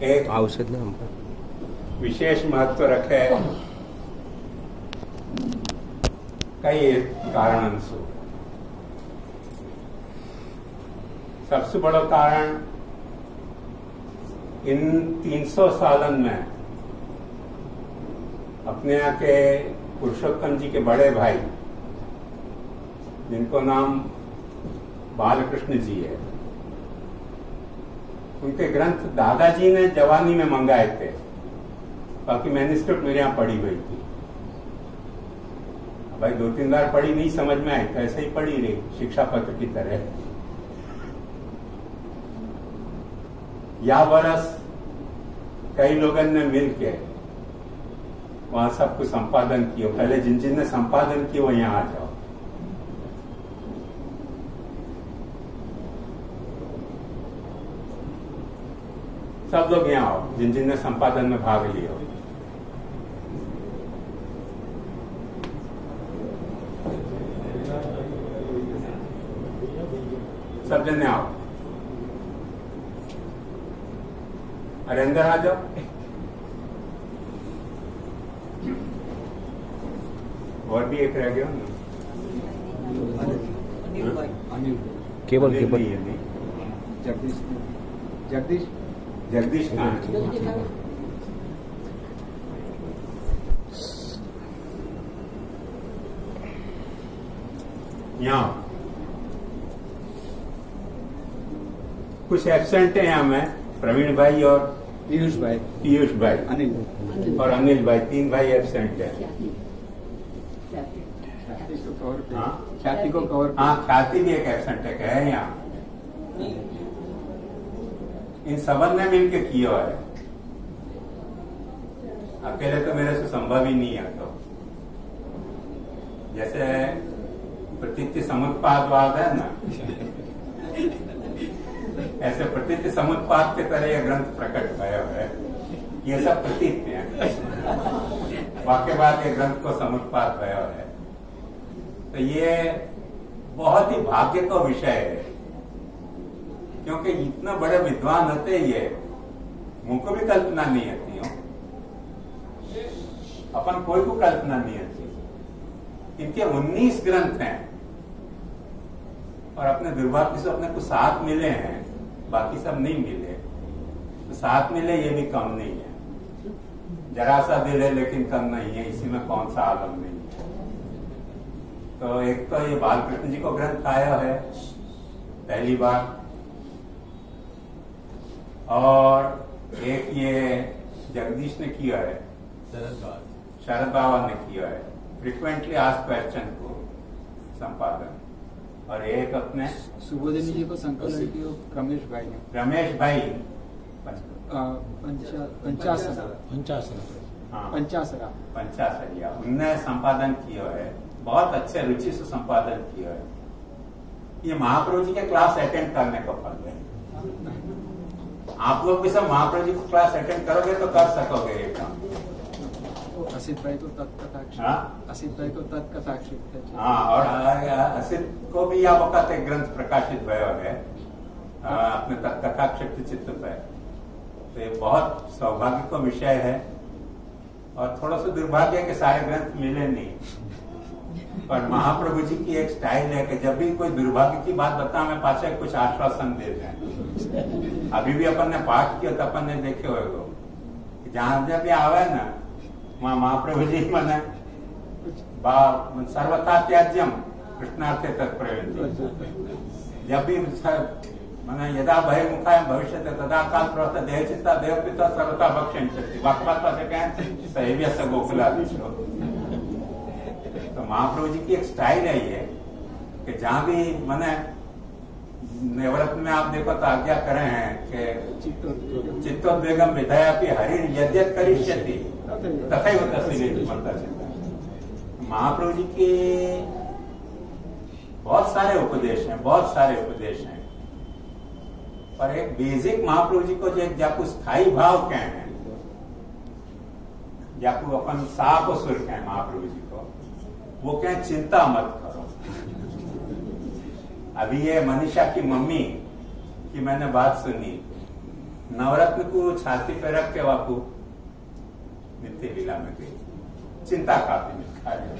एक औषध ना विशेष महत्व रखे कई कारण से। सबसे बड़ा कारण इन 300 सालन में अपने यहाँ के पुरुषोत्तम जी के बड़े भाई, जिनको नाम बालकृष्ण जी है, उनके ग्रंथ दादाजी ने जवानी में मंगाए थे। बाकी मैन्युस्क्रिप्ट मेरे यहाँ पड़ी हुई थी। भाई 2-3 बार पढ़ी, नहीं समझ में आई तो ऐसे ही पढ़ी रही, शिक्षा पत्र की तरह। या बरस कई लोगों ने मिलके वहां सब कुछ संपादन किया। पहले जिन जिन ने संपादन किया वो यहाँ आ जाओ। सब लोग यहाँ आओ जिन जिन ने संपादन में भाग लिया। सब जने आओ। अरे अंदर आ जाओ। और भी एक रह गया ना, केवल जगदीश जगदीश जगदीश कहाँ है? यहाँ कुछ एब्सेंट है यहाँ में, प्रवीण भाई और पीयूष भाई अनिल और अनिल भाई, 3 भाई एब्सेंट है। ख्याति को कवर। हाँ, ख्याति भी एक एब्सेंट है यहाँ। इन सबन ने मिलके किया है, अकेले तो मेरे से संभव ही नहीं है। तो जैसे प्रतीति समुत्पादवाद है ना, ऐसे प्रतीति समुत्पाद के तरह यह ग्रंथ प्रकट भयो है। ये सब प्रतीत है, वाक्य बाद ये ग्रंथ को समुत्पाद भयो है। तो ये बहुत ही भाग्य का विषय है, क्योंकि इतना बड़े विद्वान होते ये मुझको भी कल्पना नहीं आती हो, अपन कोई को कल्पना नहीं आती। इनके 19 ग्रंथ हैं और अपने दुर्भाग्य से अपने को 7 मिले हैं, बाकी सब नहीं मिले। तो 7 मिले ये भी कम नहीं है, जरा सा दिल है लेकिन कम नहीं है, इसी में कौन सा आलम नहीं है। तो एक तो ये बालकृष्ण जी को ग्रंथ आया है पहली बार, और एक ये जगदीश ने किया है, शरद बाबा ने किया है, फ्रिक्वेंटली आस्क्ड क्वेश्चन को संपादन। और एक अपने सुबोधिनी जी को संकलन किया रमेश भाई ने। रमेश भाई पंचासरिया उनने संपादन किया है, बहुत अच्छे रुचि से संपादन किया है। ये महाप्रभु जी के क्लास अटेंड करने का फल है। आप लोग भी सब महाप्रभु जी को क्लास अटेंड करोगे तो कर सकोगे ये काम। असित भाई को तत्कथाक्षित, असित भाई को तत्कथाक्षित। हाँ, और असित को भी यह वक्त एक ग्रंथ प्रकाशित भयो है अपने तत्कथाक्षित चित्त पे। तो ये बहुत सौभाग्य का विषय है, और थोड़ा सा दुर्भाग्य के सारे ग्रंथ मिले नहीं। पर महाप्रभु जी की एक स्टाइल है कि जब भी कोई दुर्भाग्य की बात बता मैं पाछे कुछ आश्वासन दे दें। अभी भी अपन ने पाठ किया तो अपन ने देखे हुए को जहां जब भी आवे ना वहां महाप्रभु जी मैंने सर्वथा त्याज्यम कृष्णार्थे तत्प्रयोजन। जब भी मैंने यदा बहिर्मुखाय भविष्य तदा काल प्रवर्त देह चिंता देव पिता सर्वथा भक्षण शक्ति वाक्यता से कहें सहेव्य से गोकुलाधीश। तो महाप्रभु जी की एक स्टाइल है ये कि जहां भी मैंने नवरत्न में आप देखो तो आज्ञा करे हैं कि चित्तोद्वेगम विधाया की हरि यद्यत करिष्यति तथा ही महाप्रभु जी के बहुत सारे उपदेश हैं, पर एक बेसिक महाप्रभु जी को जो जाकू स्थायी भाव कहे हैं, जाकू अपन सा को सुर कहे महाप्रभु जी को, वो कहें चिंता मत करो। अभी ये मनीषा की मम्मी की मैंने बात सुनी नवरत्न को छाती पे रख के बापू नित्य लीला में गई, चिंता काफी में खा गया।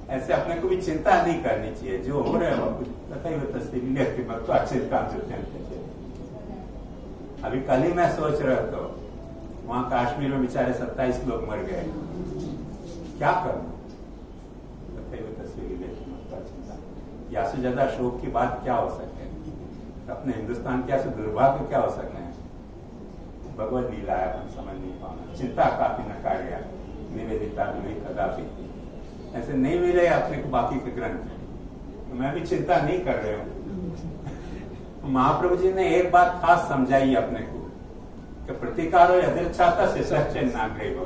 ऐसे अपने को भी चिंता नहीं करनी चाहिए, जो हो रहे हो तथा तस्वीर मत चिंता जो। अभी कल ही मैं सोच रहा था, वहां कश्मीर में बेचारे 27 लोग मर गए, क्या करूं? या से ज्यादा शोक की बात क्या हो सके? अपने हिंदुस्तान के ऐसे दुर्भाग्य क्या हो सकते हैं? भगवत लीला है, हम समझ नहीं पाना। चिंता काफी नका गया, निवेदिता भी कदापि ऐसे नहीं मिले अपने को बाकी के ग्रंथ, तो मैं भी चिंता नहीं कर रहे हूँ। महाप्रभु जी ने एक बात खास समझाई अपने को कि प्रतिकार और यदृच्छाता से सच्चे नाग्रह हो,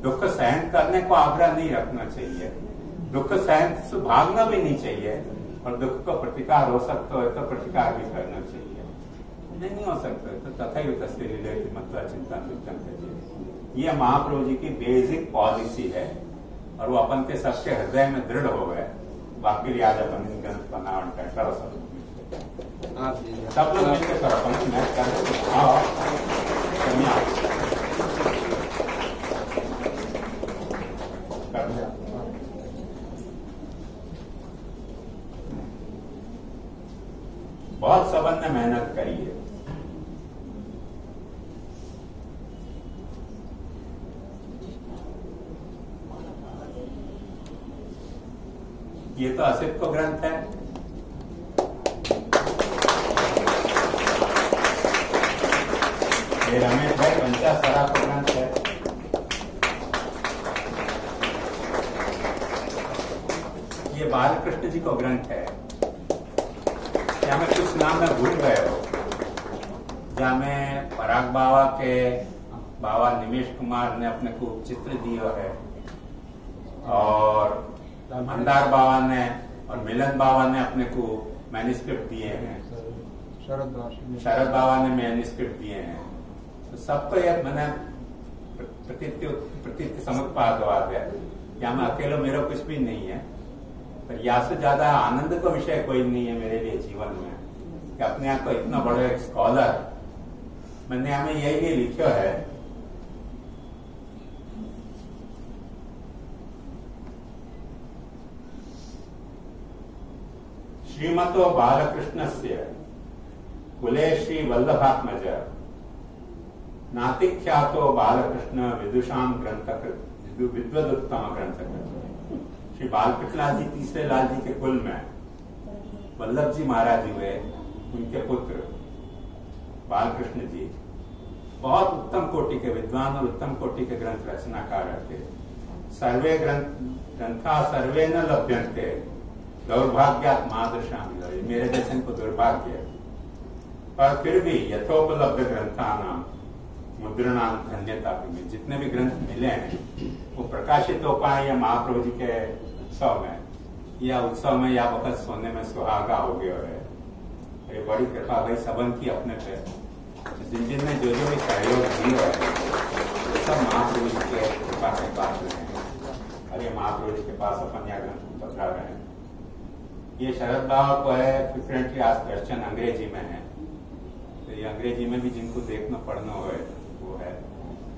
दुख सहन करने को आग्रह नहीं रखना चाहिए, दुख सहन से भागना भी नहीं चाहिए, और दुख को प्रतिकार हो सकता है तो प्रतिकार भी करना चाहिए, नहीं हो सकता तो तथा ही तस्वीर मतलब चिंता चाहिए। ये महाप्रभु जी की बेसिक पॉलिसी है, और वो अपन के सबके हृदय में दृढ़ हो गए। बाकी आज अपन ग्रंथ बनावट का करो सब लोग मिलकर करो, अपन मैं कर बहुत सबन ने मेहनत करी है। ये तो असित को ग्रंथ है, ये रमेश भाई पंचासरा को ग्रंथ है, ये बालकृष्ण जी को ग्रंथ है। क्या मैं कुछ नाम में भूल गए हो? जहाँ में पराग बाबा के बाबा निमेश कुमार ने अपने को चित्र दिया है, और मंदार बाबा ने और मिलन बाबा ने अपने को मैन्युस्क्रिप्ट दिए हैं, शरद बाबा ने मैन्युस्क्रिप्ट दिए हैं। तो सबको यह मैंने प्रतीत समुत्पादवाद है, या मैं अकेले मेरा कुछ भी नहीं है, पर या से ज्यादा आनंद का विषय कोई नहीं है मेरे लिए जीवन में कि अपने आप को इतना बड़ा एक स्कॉलर मैंने हमें यही लिखा है। श्रीमतो बालकृष्णस्य कुले श्री वल्लभात्मज नातिख्यातो बालकृष्ण विदुषाम ग्रंथकृत विद्वदुत्तम ग्रंथकृत। श्री बालकृष्ण जी तीसरे लाल जी के कुल में वल्लभ जी महाराज जी हुए, उनके पुत्र बालकृष्ण जी बहुत उत्तम कोटि के विद्वान और उत्तम कोटि के ग्रंथ रचनाकार थे। सर्वे ग्रंथा सर्वे न लभ्यन्ते दौर्भाग्यात मादृशाम, मेरे जैसे को दुर्भाग्य, पर फिर भी यथोपलब्ध ग्रंथानाम मुद्रणाम धन्यता भी, जितने भी ग्रंथ मिले हैं वो प्रकाशित हो पाए या महाप्रभु जी के उत्सव में, या उत्सव में या वक्त सोने में सुहागा हो गया है। ये बड़ी कृपा भाई सबन की अपने पे, जिन ने जो भी सहयोग दिया है वो सब महाप्रभु जी के कृपा के पास रहे हैं, और ये महाप्रभु जी के पास अपन यह ग्रंथ पधरा रहे हैं। ये शरद बाबा को है फ्रिक्वेंटली आज दर्शन अंग्रेजी में है, तो ये अंग्रेजी में भी जिनको देखना पढ़ना हो वो है।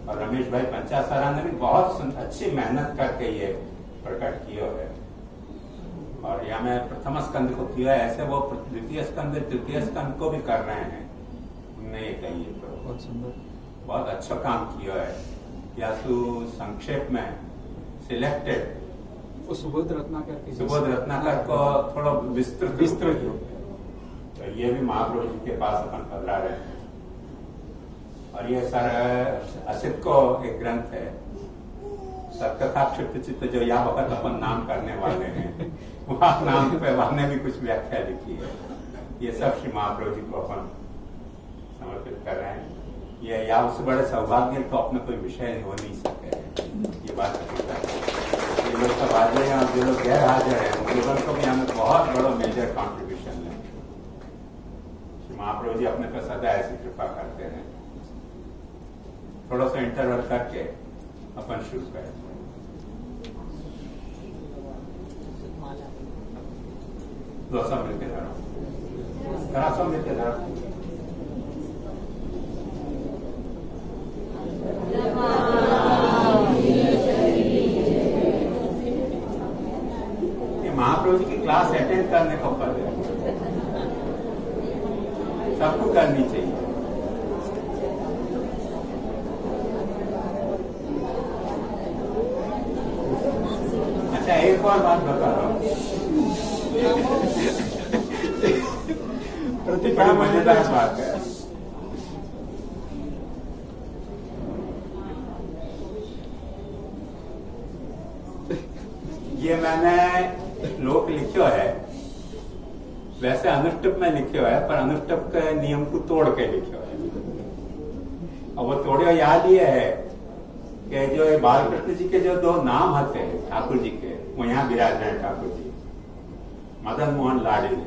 और रमेश भाई पंचासरा ने भी बहुत अच्छी मेहनत करके ये प्रकट किया है, और यहाँ में प्रथम स्कंद को किया है, ऐसे वो द्वितीय स्कंद तृतीय स्कंद को भी कर रहे हैं। उनने ये कही है तो बहुत सुंदर, बहुत अच्छा काम किया है। या संक्षेप में सिलेक्टेड सुबोध रत्नाकर को थोड़ा विस्तृत तो ये भी महाप्रभु जी के पास अपन पधरा रहे हैं। और ये सर असित को एक ग्रंथ है सत्कथा क्षिप्त चित्त, जो या वक्त अपन नाम करने वाले हैं, वहां नाम पे वाने भी कुछ व्याख्या लिखी है। ये सब श्री महाप्रभु जी को अपन समर्पित कर रहे हैं। ये या उससे बड़े सौभाग्य तो अपने कोई विषय हो नहीं सके, ये बात है। ये लोग सब हाजिर हैं, और जो लोग गैर हाजिर हैं उन लोगों को भी हमें बहुत बड़ा मेजर कॉन्ट्रीब्यूशन है। महाप्रभु जी अपने पर सदा ऐसी कृपा करते हैं। थोड़ा सा इंटरवल करके अपन शुरू करें। दो सब मिलते धरो, सब मिलते धरो। सबको करनी चाहिए। अच्छा, एक और बात बता रहा हूँ, बड़ी मजेदार बात है। ये मैंने लोक लिखो है, वैसे अनुष्टुप में लिखो है, पर अनुष्टुप के नियम को तोड़ के लिखो है। और वो तोड़ो याद ये है कि जो बालकृष्ण जी के जो दो नाम होते हैं ठाकुर जी के, वो यहाँ विराज रहे हैं ठाकुर जी, मदन मोहन लाडली,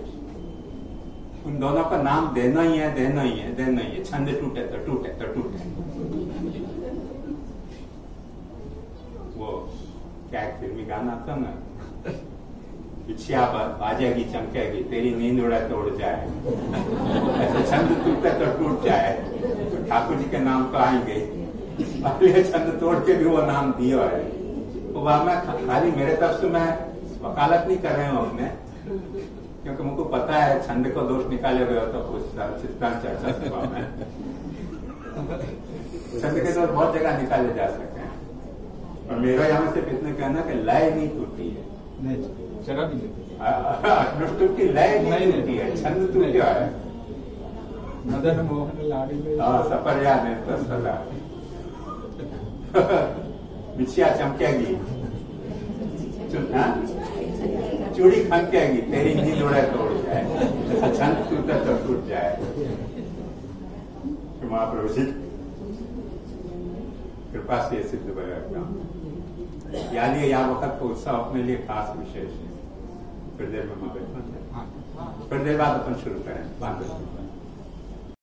उन दोनों का नाम देना ही है, देना ही है, देना ही है। छंद टूटे तो टूटे तो टूटे। वो क्या एक फिल्मी गाना था ना, बिछिया बाजेगी चमकेगी, तेरी नींद उड़े तो उड़ जाए, ऐसे छंद टूटे तो टूट जाए। तो ठाकुर जी के नाम तो आएंगे, अगले छंद तोड़ के भी वो नाम दिया है। तो वह मैं खाली मेरे तरफ से मैं वकालत नहीं कर रहे हूँ अपने, क्योंकि मुझको पता है छंद को दोष निकाले हुए हो तो कुछ चिंतन चर्चा सभा में छंद के दोष बहुत जगह निकाले जा सकते हैं, और मेरा यहाँ सिर्फ इतने कहना कि लय नहीं टूटी है, अनुष्टुप की लय नहीं टूटी है, छंद टूटा है। मदन मोहन लाडली सफर याद है तो सदा बिछिया चमकेगी, चूड़ी खनकेगी, तेरी नींद उड़े तो उड़ जाए, छंद टूटे तो टूट जाए। महाप्रभु जी कृपा से ये सिद्ध भया। याद ये यहाँ वक्त को उत्सव अपने लिए खास विशेष है। फिर देर में फिर देर बाद अपन शुरू करें।